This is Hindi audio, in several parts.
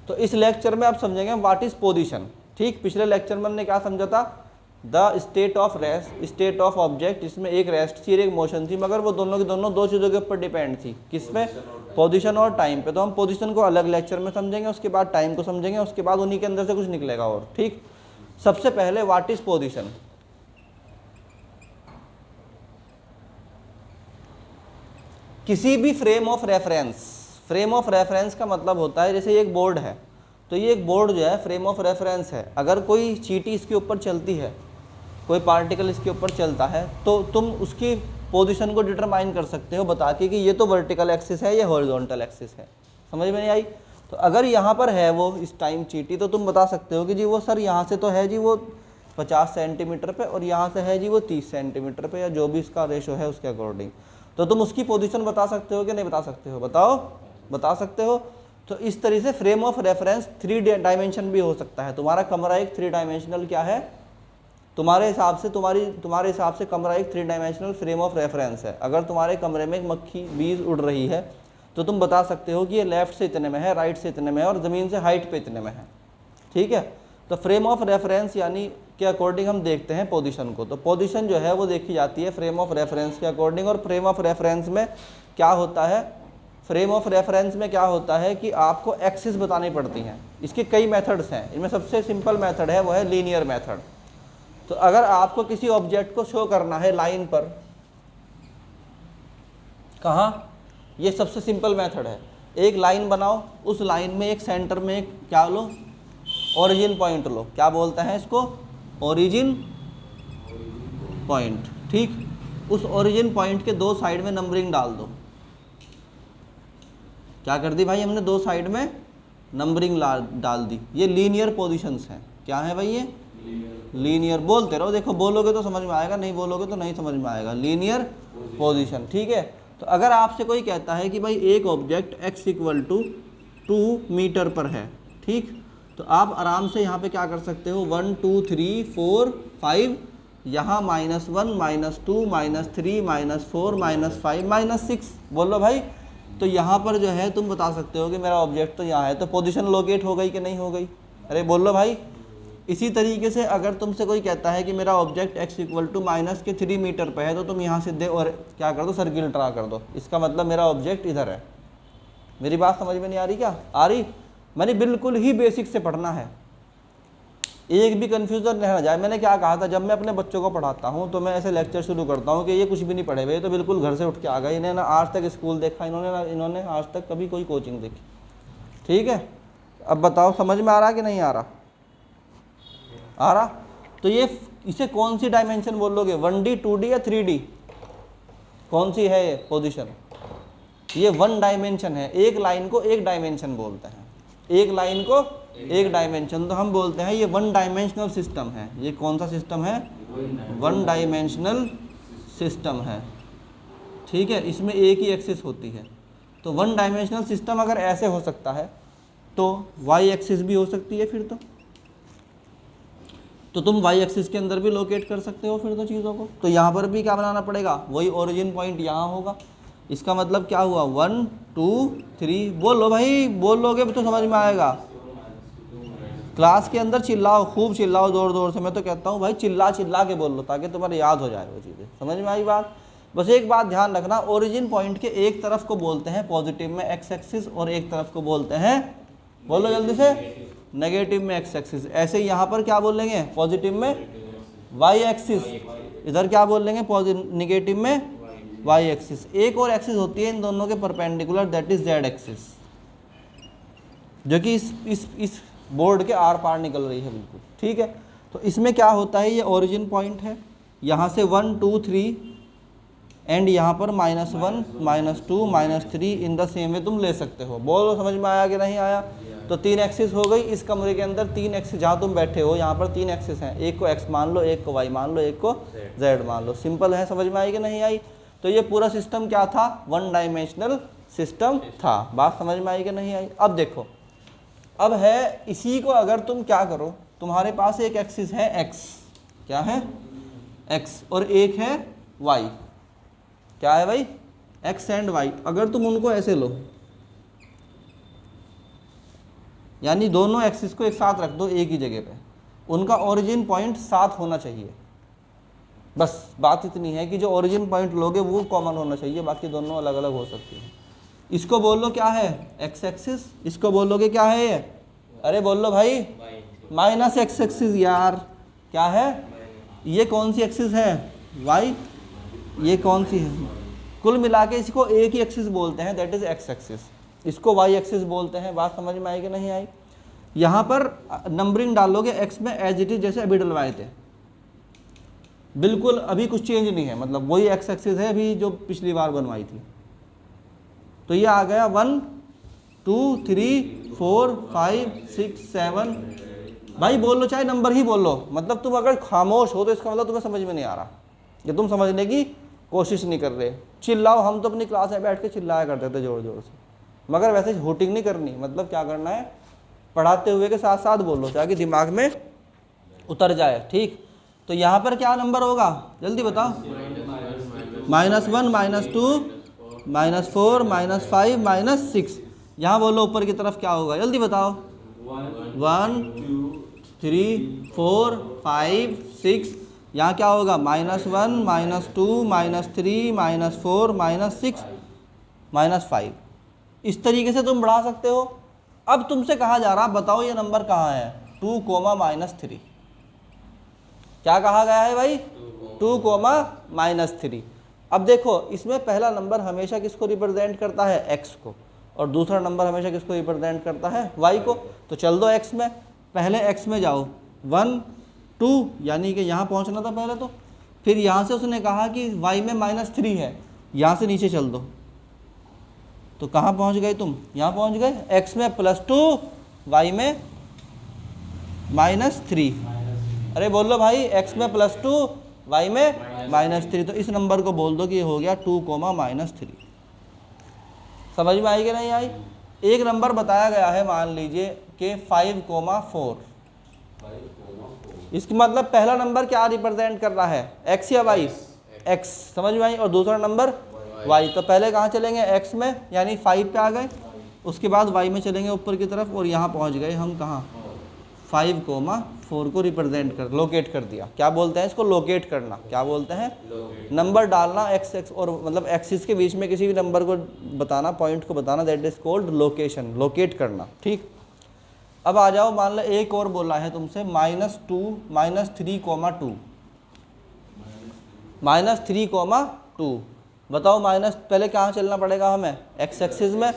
तो इस लेक्चर में आप समझेंगे व्हाट इज पोजीशन। ठीक, पिछले लेक्चर में हमने क्या समझा था, the state of rest, state of object, जिसमें एक रेस्ट थी और एक मोशन थी, मगर वो दोनों की दोनों दो चीज़ों के ऊपर डिपेंड थी, किसमें, पोजीशन और टाइम पे। तो हम पोजीशन को अलग लेक्चर में समझेंगे, उसके बाद टाइम को समझेंगे, उसके बाद उन्हीं के अंदर से कुछ निकलेगा और। ठीक, सबसे पहले व्हाट इज पोजीशन। किसी भी frame of reference, frame of reference का मतलब होता है जैसे एक बोर्ड है, तो ये एक बोर्ड जो है फ्रेम ऑफ रेफरेंस है। अगर कोई चींटी इसके ऊपर चलती है, कोई पार्टिकल इसके ऊपर चलता है, तो तुम उसकी पोजीशन को डिटरमाइन कर सकते हो बता के कि ये तो वर्टिकल एक्सिस है, ये हॉरिजॉन्टल एक्सिस है। समझ में नहीं आई? तो अगर यहाँ पर है वो इस टाइम चींटी, तो तुम बता सकते हो कि जी वो सर यहाँ से तो है जी वो 50 सेंटीमीटर पे, और यहाँ से है जी वो 30 सेंटीमीटर पे, या जो भी इसका रेशो है उसके अकॉर्डिंग। तो तुम उसकी पोजीशन बता सकते हो कि नहीं बता सकते हो? बताओ, बता सकते हो। तो इस तरह से फ्रेम ऑफ रेफरेंस 3 डायमेंशन भी हो सकता है। तुम्हारा कमरा एक 3 डायमेंशनल क्या है, तुम्हारे हिसाब से, तुम्हारे हिसाब से कमरा एक 3 डायमेंशनल फ्रेम ऑफ रेफरेंस है। अगर तुम्हारे कमरे में एक मक्खी बीज उड़ रही है, तो तुम बता सकते हो कि ये लेफ्ट से इतने में है, राइट से इतने में है, और ज़मीन से हाइट पे इतने में है। ठीक है, तो फ्रेम ऑफ रेफरेंस यानी के अकॉर्डिंग हम देखते हैं पोजीशन को। तो पोजीशन जो है वो देखी जाती है फ्रेम ऑफ रेफरेंस के अकॉर्डिंग। और फ्रेम ऑफ रेफरेंस में क्या होता है, फ्रेम ऑफ रेफरेंस में क्या होता है कि आपको एक्सिस बतानी पड़ती हैं। इसके कई मेथड्स हैं, इनमें सबसे सिंपल मेथड है वो है लीनियर मेथड। तो अगर आपको किसी ऑब्जेक्ट को शो करना है लाइन पर, कहाँ, ये सबसे सिंपल मेथड है। एक लाइन बनाओ, उस लाइन में एक सेंटर में एक क्या लो, ओरिजिन पॉइंट लो। क्या बोलते हैं इसको? Origin point. ठीक, उस ओरिजिन पॉइंट के 2 साइड में नंबरिंग डाल दो। क्या कर दी भाई हमने? 2 साइड में नंबरिंग डाल दी। ये लीनियर पोजीशंस हैं। क्या है भाई ये? लीनियर। बोलते रहो, देखो बोलोगे तो समझ में आएगा, नहीं बोलोगे तो नहीं समझ में आएगा। Linear position. ठीक है, तो अगर आपसे कोई कहता है कि भाई एक ऑब्जेक्ट x = 2 मीटर पर है, ठीक, तो आप आराम से यहाँ पे क्या कर सकते हो, 1 2 3 4 5, यहाँ -1 -2 -3 -4 -5 -6, बोलो भाई। तो यहाँ पर जो है तुम बता सकते हो कि मेरा ऑब्जेक्ट तो यहाँ है, तो पोजीशन लोकेट हो गई कि नहीं हो गई? अरे बोलो भाई। इसी तरीके से अगर तुमसे कोई कहता है कि मेरा ऑब्जेक्ट x = -3 मीटर पे है, तो तुम यहाँ सीधे और क्या कर दो, सर्किल ड्रा कर दो। इसका मतलब मेरा ऑब्जेक्ट इधर है। मेरी बात समझ में नहीं आ रही क्या? आ रही? मैंने बिल्कुल ही बेसिक से पढ़ना है, एक भी कन्फ्यूजन रहना जाए। मैंने क्या कहा था, जब मैं अपने बच्चों को पढ़ाता हूँ तो मैं ऐसे लेक्चर शुरू करता हूँ कि ये कुछ भी नहीं पढ़े हुए, तो बिल्कुल घर से उठ के आ गए, इन्हें ना आज तक स्कूल देखा इन्होंने आज तक कभी कोई कोचिंग देखी। ठीक है, अब बताओ समझ में आ रहा कि नहीं आ रहा? आ रहा? तो ये इसे कौन सी डायमेंशन बोलोगे, 1D 2D या 3D? कौन सी है ये पोजीशन? ये 1 डायमेंशन है। एक लाइन को एक डायमेंशन बोलते हैं, एक लाइन को एक डायमेंशन। तो हम बोलते हैं ये 1 डायमेंशनल सिस्टम है। ये कौन सा सिस्टम है? 1 डायमेंशनल सिस्टम है। ठीक है, इसमें एक ही एक्सिस होती है। तो 1 डायमेंशनल सिस्टम अगर ऐसे हो सकता है, तो वाई एक्सिस भी हो सकती है फिर तो तुम वाई एक्सिस के अंदर भी लोकेट कर सकते हो फिर तो चीज़ों को। तो यहाँ पर भी क्या बनाना पड़ेगा, वही ओरिजिन पॉइंट यहाँ होगा। इसका मतलब क्या हुआ, 1 2 3, बोलो भाई, बोलोगे तो समझ में आएगा। क्लास के अंदर चिल्लाओ, खूब चिल्लाओ जोर जोर से। मैं तो कहता हूँ भाई चिल्ला चिल्ला के बोल लो, ताकि तुम्हारे याद हो जाए वो चीज़ें। समझ में आई बात? बस एक बात ध्यान रखना, ओरिजिन पॉइंट के एक तरफ को बोलते हैं पॉजिटिव में एक्स एक्सिस, और एक तरफ को बोलते हैं, बोलो जल्दी से, नेगेटिव में एक्स एक्सिस। ऐसे ही यहाँ पर क्या बोलेंगे, पॉजिटिव में वाई एक्सिस, इधर क्या बोलेंगे, नेगेटिव में वाई एक्सिस। एक और एक्सिस होती है इन दोनों के perpendicular, that is Z axis, जो कि इस बोर्ड के आर पार निकल रही है बिल्कुल। ठीक है, तो इसमें क्या होता है, ये ओरिजिन पॉइंट है, यहाँ से 1 2 3 एंड यहाँ पर -1 -2 -3 इन द सेम वे तुम ले सकते हो। बोलो समझ में आया कि नहीं आया? तो 3 एक्सिस हो गई। इस कमरे के अंदर 3 एक्सिस, जहाँ तुम बैठे हो यहाँ पर 3 एक्सिस हैं, एक को x मान लो, एक को y मान लो, एक को z मान लो। सिंपल है, समझ में आई कि नहीं आई? तो ये पूरा सिस्टम क्या था, 1 डायमेंशनल सिस्टम था। बात समझ में आई कि नहीं आई? अब देखो, अब है इसी को अगर तुम क्या करो, तुम्हारे पास एक एक्सिस है x, क्या है x, और एक है y, क्या है भाई, x एंड y। अगर तुम उनको ऐसे लो, यानी दोनों एक्सिस को एक साथ रख दो एक ही जगह पे, उनका ओरिजिन पॉइंट साथ होना चाहिए। बस बात इतनी है कि जो ओरिजिन पॉइंट लोगे वो कॉमन होना चाहिए, बाकी दोनों अलग अलग हो सकती हैं। इसको बोल लो क्या है, एक्स एक्सिस। इसको बोलोगे क्या है ये, अरे बोल लो भाई, माइनस एक्स एक्सिस। यार क्या है ये, कौन सी एक्सिस है, वाई। ये कौन सी है, कुल मिला के इसको एक ही एक्सिस बोलते हैं, दैट इज एक्स एक्सिस। इसको वाई एक्सिस बोलते हैं। बात समझ में आई कि नहीं आई। यहाँ पर नंबरिंग डालोगे एक्स में एज इट इज, जैसे अभी डलवाए थे, बिल्कुल अभी कुछ चेंज नहीं है, मतलब वही एक्स एक्सिस है अभी जो पिछली बार बनवाई थी। तो ये आ गया 1 2 3 4 5 6 7। भाई बोल लो, चाहे नंबर ही बोल लो, मतलब तुम अगर खामोश हो तो इसका मतलब तुम्हें समझ में नहीं आ रहा, या तुम समझने की कोशिश नहीं कर रहे। चिल्लाओ, हम तो अपनी क्लास में बैठ के चिल्लाया करते थे जोर जोर से, मगर वैसे हुटिंग नहीं करनी। मतलब क्या करना है, पढ़ाते हुए के साथ साथ बोलो ताकि दिमाग में उतर जाए, ठीक। तो यहाँ पर क्या नंबर होगा, जल्दी बताओ। -1 -2 -4 -5 -6। यहाँ बोलो ऊपर की तरफ क्या होगा, जल्दी बताओ। 1 3 4 5 6। यहाँ क्या होगा, -1 -2 -3 -4 -6 -5। इस तरीके से तुम बढ़ा सकते हो। अब तुमसे कहा जा रहा, बताओ ये नंबर कहाँ है, 2, -3। क्या कहा गया है भाई, 2, -3। अब देखो इसमें पहला नंबर हमेशा किसको रिप्रेजेंट करता है, एक्स को, और दूसरा नंबर हमेशा किसको रिप्रेजेंट करता है, वाई को। तो चल दो एक्स में, पहले एक्स में जाओ, 1 2, यानी कि यहाँ पहुँचना था पहले तो। फिर यहाँ से उसने कहा कि वाई में -3 है, यहाँ से नीचे चल दो। तो कहाँ पहुँच गए तुम, यहाँ पहुँच गए। एक्स में +2, वाई में -3। अरे बोल लो भाई, एक्स में +2, वाई में -3। तो इस नंबर को बोल दो कि ये हो गया 2, -3। समझ में आई कि नहीं आई। एक नंबर बताया गया है, मान लीजिए कि 5, 4। इसका मतलब पहला नंबर क्या रिप्रेजेंट कर रहा है, एक्स या वाई, एक्स। समझ में आई। और दूसरा नंबर वाई। तो पहले कहाँ चलेंगे, एक्स में, यानी 5 पे आ गए। उसके बाद वाई में चलेंगे ऊपर की तरफ, और यहाँ पहुँच गए हम कहाँ, 5, 4 को रिप्रेजेंट कर, लोकेट कर दिया। क्या बोलते हैं इसको, लोकेट करना। क्या बोलते हैं, नंबर डालना एक्स एक्स और मतलब एक्सिस के बीच में किसी भी नंबर को बताना, पॉइंट को बताना, that is called location, locate करना, ठीक। अब आ जाओ, मान लो एक और बोला है तुमसे, -2 -3, 2। -3, 2। बताओ माइनस, पहले कहाँ चलना पड़ेगा हमें, एक्स एक्सिस में,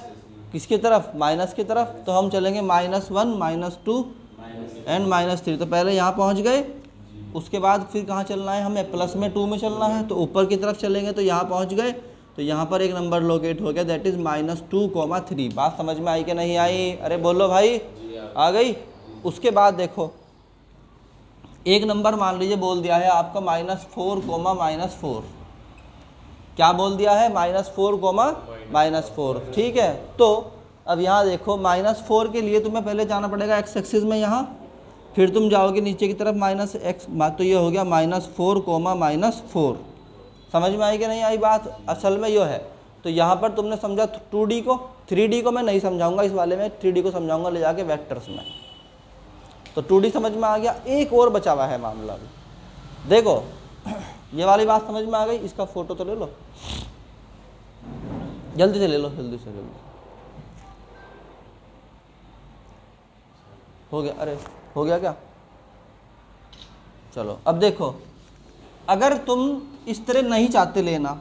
किसकी तरफ, माइनस की तरफ। तो हम चलेंगे -1 -2 एंड -3। तो पहले यहाँ पहुँच गए, उसके बाद फिर कहाँ चलना है हमें, प्लस में 2 में चलना है। तो ऊपर की तरफ चलेंगे तो यहाँ पहुँच गए। तो यहाँ पर एक नंबर लोकेट हो गया, दैट इज़ -2, 3। बात समझ में आई कि नहीं आई, अरे बोलो भाई, आ गई। उसके बाद देखो, एक नंबर मान लीजिए बोल दिया है आपका -4, -4। क्या बोल दिया है, -4, -4, ठीक है। तो अब यहाँ देखो, -4 के लिए तुम्हें पहले जाना पड़ेगा एक्स एक्सिस में यहाँ, फिर तुम जाओगे नीचे की तरफ -x। तो ये हो गया -4, -4। समझ में आई कि नहीं आई बात, असल में ये है। तो यहाँ पर तुमने समझा 2D को, 3D को मैं नहीं समझाऊंगा इस वाले में, 3D को समझाऊंगा ले जाके वेक्टर्स में। तो 2D समझ में आ गया। एक और बचा हुआ है मामला भी, देखो ये वाली बात समझ में आ गई। इसका फोटो तो ले लो, जल्दी से ले लो, जल्दी से जल्दी। हो गया, अरे हो गया क्या, चलो। अब देखो, अगर तुम इस तरह नहीं चाहते लेना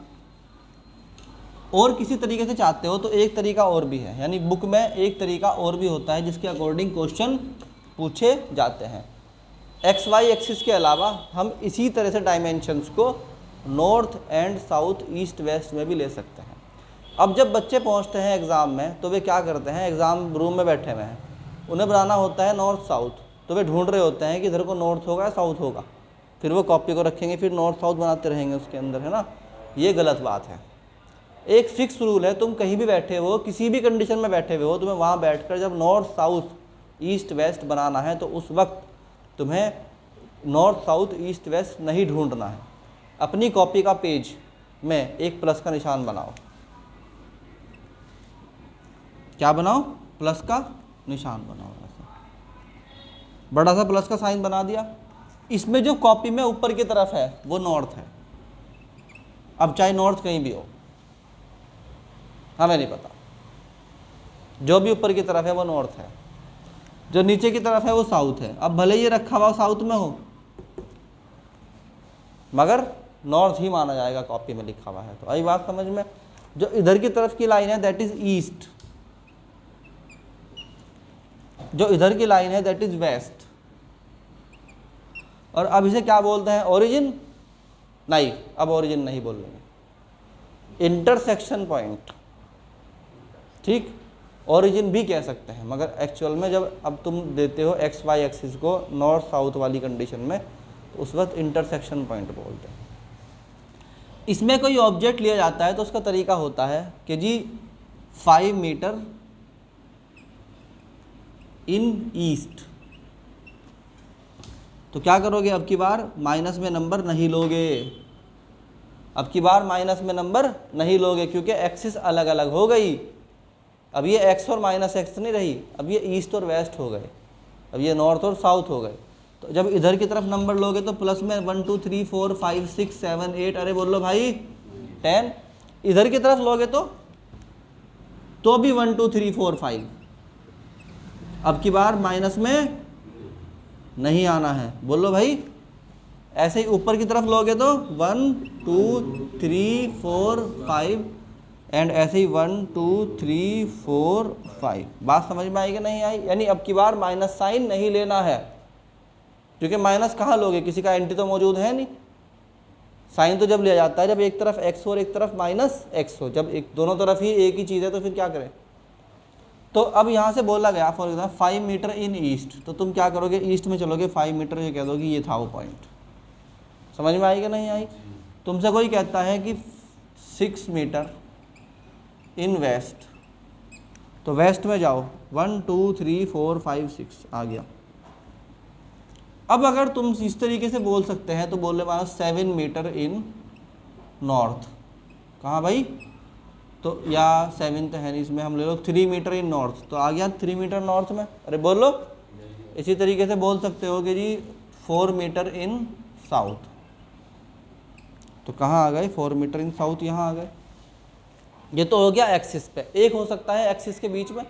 और किसी तरीके से चाहते हो, तो एक तरीका और भी है, यानी बुक में एक तरीका और भी होता है जिसके अकॉर्डिंग क्वेश्चन पूछे जाते हैं। एक्स वाई एक्सिस के अलावा हम इसी तरह से डायमेंशंस को north and south, east west में भी ले सकते हैं। अब जब बच्चे पहुंचते हैं एग्ज़ाम में, तो वे क्या करते हैं, एग्ज़ाम रूम में बैठे हुए हैं, उन्हें बनाना होता है नॉर्थ साउथ। तो वे ढूंढ रहे होते हैं कि इधर को नॉर्थ होगा या साउथ होगा, फिर वो कॉपी को रखेंगे, फिर नॉर्थ साउथ बनाते रहेंगे उसके अंदर, है ना। ये गलत बात है। एक फिक्स रूल है, तुम कहीं भी बैठे हो, किसी भी कंडीशन में बैठे हुए हो, तुम्हें वहाँ बैठकर जब नॉर्थ साउथ, ईस्ट वेस्ट बनाना है, तो उस वक्त तुम्हें नॉर्थ साउथ, ईस्ट वेस्ट नहीं ढूंढना है। अपनी कॉपी का पेज में एक प्लस का निशान बनाओ। क्या बनाओ, प्लस का निशान बनाओ ऐसे। बड़ा सा प्लस का साइन बना दिया। इसमें जो कॉपी में ऊपर की तरफ है वो नॉर्थ है। अब चाहे नॉर्थ कहीं भी हो, हमें नहीं पता, जो भी ऊपर की तरफ है वो नॉर्थ है, जो नीचे की तरफ है वो साउथ है। अब भले ये रखा हुआ साउथ में हो, मगर नॉर्थ ही माना जाएगा, कॉपी में लिखा हुआ है। तो आई बात समझ में। जो इधर की तरफ की लाइन है दैट इज ईस्ट, जो इधर की लाइन है दैट इज वेस्ट। और अब इसे क्या बोलते हैं, ओरिजिन? नहीं, अब ओरिजिन नहीं बोल रहे, इंटरसेक्शन पॉइंट। ठीक, ओरिजिन भी कह सकते हैं, मगर एक्चुअल में जब अब तुम देते हो एक्स वाई एक्सिस को नॉर्थ साउथ वाली कंडीशन में, तो उस वक्त इंटरसेक्शन पॉइंट बोलते हैं। इसमें कोई ऑब्जेक्ट लिया जाता है तो उसका तरीका होता है कि जी 5 मीटर इन ईस्ट। तो क्या करोगे, अब की बार माइनस में नंबर नहीं लोगे, अब की बार माइनस में नंबर नहीं लोगे, क्योंकि एक्सिस अलग अलग हो गई। अब ये एक्स और माइनस एक्स नहीं रही, अब ये ईस्ट और वेस्ट हो गए, अब ये नॉर्थ और साउथ हो गए। तो जब इधर की तरफ नंबर लोगे तो प्लस में 1 2 3 4 5 6 7 8, अरे बोल लो भाई 10। इधर की तरफ लोगे तो भी 1 2 3 4 5। अब की बार माइनस में नहीं आना है, बोलो भाई। ऐसे ही ऊपर की तरफ लोगे तो 1 2 3 4 5, एंड ऐसे ही 1 2 3 4 5। बात समझ में आई कि नहीं आई? यानी अब की बार माइनस साइन नहीं लेना है, क्योंकि माइनस कहाँ लोगे, किसी का एंटी तो मौजूद है नहीं। साइन तो जब लिया जाता है जब एक तरफ एक्स और एक तरफ माइनस एक्स हो, जब एक दोनों तरफ ही एक ही चीज़ है तो फिर क्या करें। तो अब यहाँ से बोला गया for example 5 metre in east, तो तुम क्या करोगे, ईस्ट में चलोगे, 5 मीटर ये कह दोगे ये था वो पॉइंट। समझ में आई कि नहीं आई? तुमसे कोई कहता है कि 6 मीटर इन वेस्ट, तो वेस्ट में जाओ, 1 2 3 4 5 6 आ गया। अब अगर तुम इस तरीके से बोल सकते हैं तो बोले मानो 7 मीटर इन नॉर्थ। कहाँ भाई? तो या 7 तो है नहीं इसमें, हम ले लो 3 मीटर इन नॉर्थ, तो आ गया 3 मीटर नॉर्थ में। अरे बोलो। इसी तरीके से बोल सकते हो कि जी 4 मीटर इन साउथ, तो कहाँ आ गए 4 मीटर इन साउथ, यहाँ आ गए। ये तो हो गया एक्सिस पे। एक हो सकता है एक्सिस के बीच में,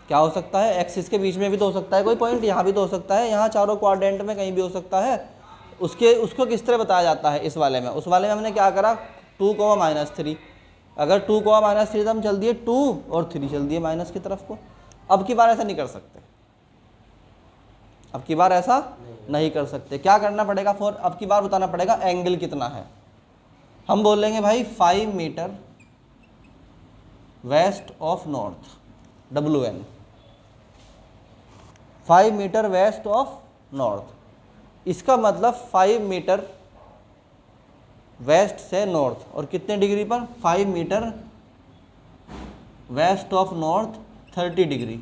क्या हो सकता है, एक्सिस के बीच में भी तो हो सकता है कोई पॉइंट, यहाँ भी तो हो सकता है, यहाँ चारों क्वाड्रेंट में कहीं भी हो सकता है। उसको किस तरह बताया जाता है इस वाले में? उस वाले में हमने क्या करा, 2, -3। अगर 2, -3 तो हम चल दिए 2 और 3 चल दिए माइनस की तरफ को। अब की बार ऐसा नहीं कर सकते, अब की बार ऐसा नहीं कर सकते। क्या करना पड़ेगा, अब की बार बताना पड़ेगा एंगल कितना है। हम बोलेंगे भाई 5 metre west of north, WN, 5 metre west of north. इसका मतलब 5 मीटर वेस्ट से नॉर्थ, और कितने डिग्री पर, 5 metre west of north 30 degree.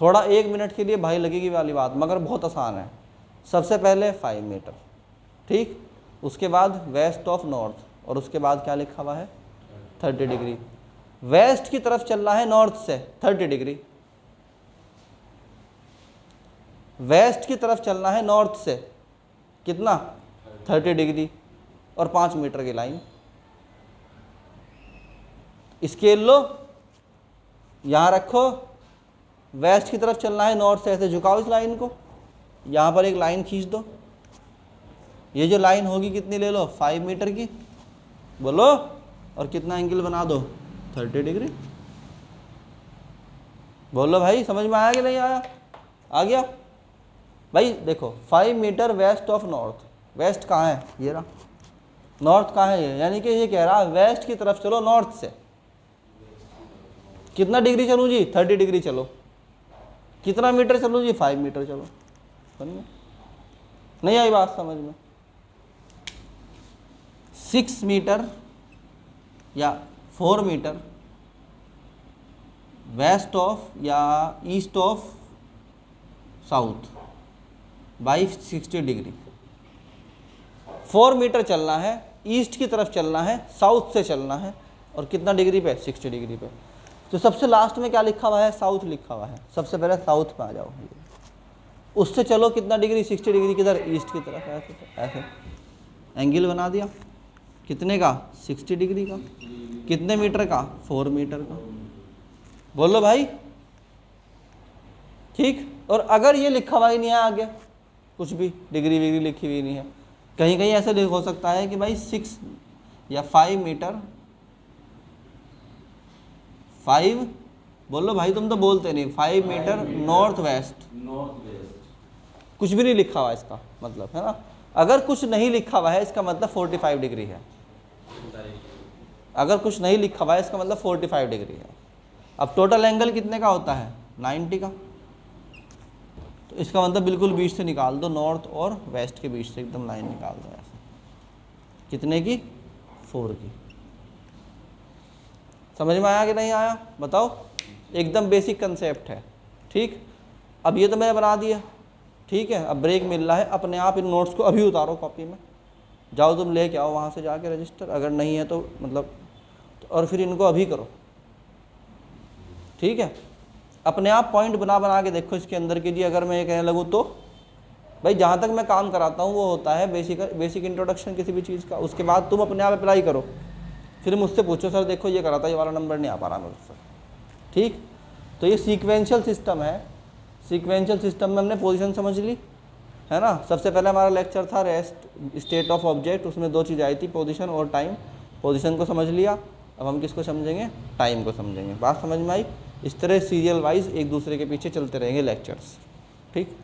थोड़ा 1 मिनट के लिए भाई लगेगी वाली बात, मगर बहुत आसान है। सबसे पहले 5 मीटर, ठीक, उसके बाद वेस्ट ऑफ नॉर्थ, और उसके बाद क्या लिखा हुआ है 30 डिग्री। वेस्ट की तरफ चलना है नॉर्थ से 30 डिग्री, वेस्ट की तरफ चलना है नॉर्थ से कितना, 30 डिग्री, और 5 मीटर की लाइन। स्केल लो, यहाँ रखो, वेस्ट की तरफ चलना है नॉर्थ से, ऐसे झुकाओ इस लाइन को, यहाँ पर एक लाइन खींच दो। ये जो लाइन होगी कितनी ले लो, 5 मीटर की, बोलो, और कितना एंगल बना दो, 30 डिग्री। बोलो भाई, समझ में आया कि नहीं आया? आ गया भाई। देखो 5 metre west of north, west कहाँ है, ये रहा, नॉर्थ कहाँ है ये, यानी कि ये कह रहा है वेस्ट की तरफ चलो नॉर्थ से। कितना डिग्री चलूँ जी, 30 डिग्री चलो। कितना मीटर चलूँ जी, 5 मीटर चलो। समझ नहीं आई बात समझ में? 6 मीटर या 4 मीटर वेस्ट ऑफ या east of south by 60 degree. 4 metre चलना है, ईस्ट की तरफ चलना है, साउथ से चलना है, और कितना डिग्री पे, 60 डिग्री पे। तो सबसे लास्ट में क्या लिखा हुआ है, साउथ लिखा हुआ है, सबसे पहले साउथ में आ जाओ। उससे चलो कितना डिग्री, 60 डिग्री किधर, ईस्ट की तरफ, ऐसे ऐसे एंगल बना दिया, कितने का, 60 डिग्री का, कितने मीटर का, 4 मीटर का। बोलो भाई, ठीक। और अगर ये लिखा हुआ ही नहीं है आगे, कुछ भी डिग्री विग्री लिखी हुई नहीं है, कहीं कहीं ऐसे हो सकता है कि भाई 6 या 5 मीटर, 5, बोलो भाई तुम तो बोलते नहीं, 5 मीटर नॉर्थ वेस्ट, कुछ भी नहीं लिखा हुआ इसका मतलब, है ना। अगर कुछ नहीं लिखा हुआ है इसका मतलब 45 डिग्री है, अगर कुछ नहीं लिखा हुआ है इसका मतलब 45 डिग्री है। अब टोटल एंगल कितने का होता है, 90 का, तो इसका मतलब बिल्कुल बीच से निकाल दो, नॉर्थ और वेस्ट के बीच से एकदम लाइन निकाल दो ऐसे, कितने की, 4 की। समझ में आया कि नहीं आया, बताओ। एकदम बेसिक कंसेप्ट है, ठीक। अब ये तो मैंने बना दिया, ठीक है। अब ब्रेक मिल रहा है, अपने आप इन नोट्स को अभी उतारो कॉपी में, जाओ तुम लेके आओ वहाँ से जाके रजिस्टर, अगर नहीं है तो मतलब, और फिर इनको अभी करो, ठीक है। अपने आप पॉइंट बना बना के देखो इसके अंदर की जी। अगर मैं ये कहने लगूँ तो भाई जहाँ तक मैं काम कराता हूँ वो होता है बेसिक इंट्रोडक्शन किसी भी चीज़ का, उसके बाद तुम अपने आप अप्लाई करो, फिर मुझसे पूछो सर देखो ये करा था, ये वाला नंबर नहीं आ पा रहा मेरे से, ठीक। तो ये सीक्वेंशियल सिस्टम है। सीक्वेंशियल सिस्टम में हमने पोजीशन समझ ली, है ना। सबसे पहले हमारा लेक्चर था रेस्ट स्टेट ऑफ ऑब्जेक्ट, उसमें 2 चीज़ आई थी, पोजीशन और टाइम। पोजीशन को समझ लिया, अब हम किसको समझेंगे, टाइम को समझेंगे। बात समझ में आई। इस तरह सीरियल वाइज एक दूसरे के पीछे चलते रहेंगे लेक्चर्स, ठीक।